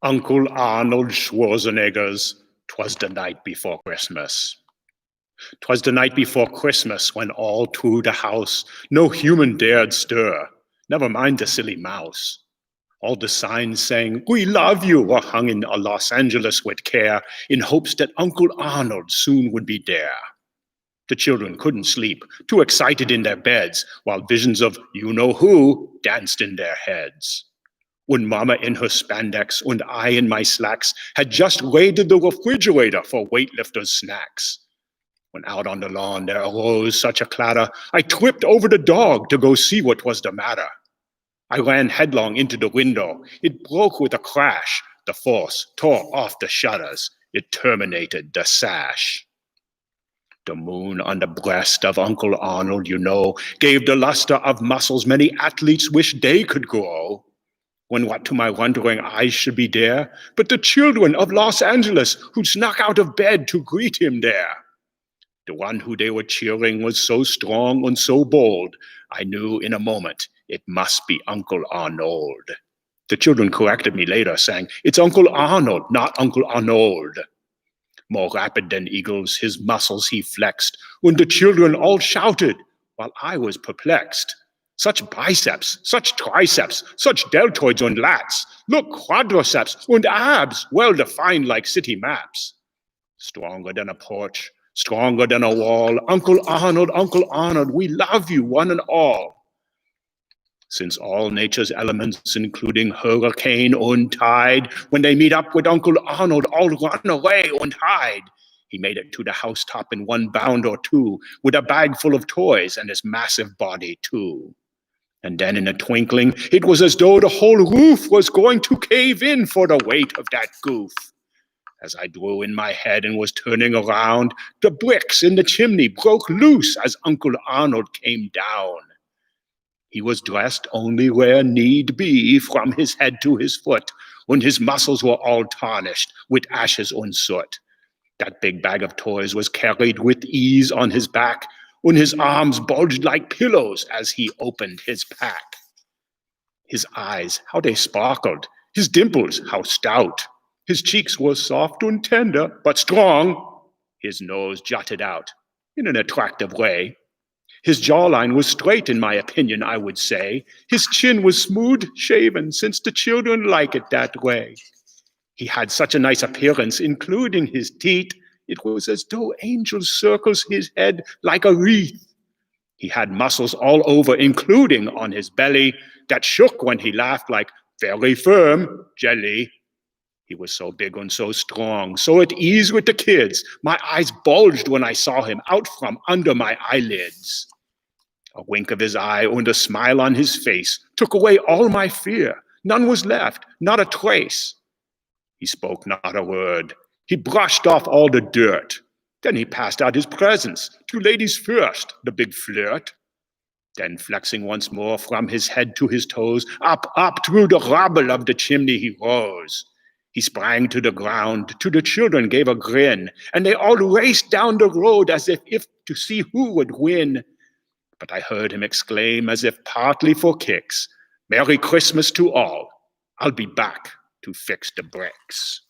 Uncle Arnold Schwarzenegger's "'Twas the Night Before Christmas." 'Twas the night before Christmas when all through the house no human dared stir, never mind the silly mouse. All the signs saying, "We love you," were hung in Los Angeles with care, in hopes that Uncle Arnold soon would be there. The children couldn't sleep, too excited in their beds, while visions of you-know-who danced in their heads. When Mama in her spandex and I in my slacks had just raided the refrigerator for weightlifters' snacks. When out on the lawn there arose such a clatter, I tripped over the dog to go see what was the matter. I ran headlong into the window. It broke with a crash. The force tore off the shutters. It terminated the sash. The moon on the breast of Uncle Arnold, you know, gave the luster of muscles many athletes wish they could grow. When what to my wondering eyes should be there, but the children of Los Angeles who'd snuck out of bed to greet him there. The one who they were cheering was so strong and so bold, I knew in a moment it must be Uncle Arnold. The children corrected me later, saying, "It's Uncle Arnold, not Uncle Arnold." More rapid than eagles, his muscles he flexed, when the children all shouted, while I was perplexed. Such biceps, such triceps, such deltoids and lats, look, quadriceps and abs, well defined like city maps. Stronger than a porch, stronger than a wall, Uncle Arnold, we love you one and all. Since all nature's elements, including hurricane and tide, when they meet up with Uncle Arnold, all run away and hide. He made it to the housetop in one bound or two, with a bag full of toys and his massive body too. And then in a twinkling, it was as though the whole roof was going to cave in for the weight of that goof. As I drew in my head and was turning around, the bricks in the chimney broke loose as Uncle Arnold came down. He was dressed only where need be, from his head to his foot, and his muscles were all tarnished with ashes and soot. That big bag of toys was carried with ease on his back, and his arms bulged like pillows as he opened his pack. His eyes, how they sparkled, his dimples, how stout. His cheeks were soft and tender, but strong. His nose jutted out in an attractive way. His jawline was straight, in my opinion, I would say. His chin was smooth shaven, since the children like it that way. He had such a nice appearance, including his teeth. It was as though angels circled his head like a wreath. He had muscles all over, including on his belly, that shook when he laughed like very firm jelly. He was so big and so strong, so at ease with the kids. My eyes bulged when I saw him out from under my eyelids. A wink of his eye and a smile on his face took away all my fear. None was left, not a trace. He spoke not a word. He brushed off all the dirt. Then he passed out his presents. 2 ladies first, the big flirt. Then flexing once more from his head to his toes, up through the rubble of the chimney he rose. He sprang to the ground, to the children gave a grin, and they all raced down the road as if to see who would win. But I heard him exclaim, as if partly for kicks, "Merry Christmas to all. I'll be back to fix the bricks."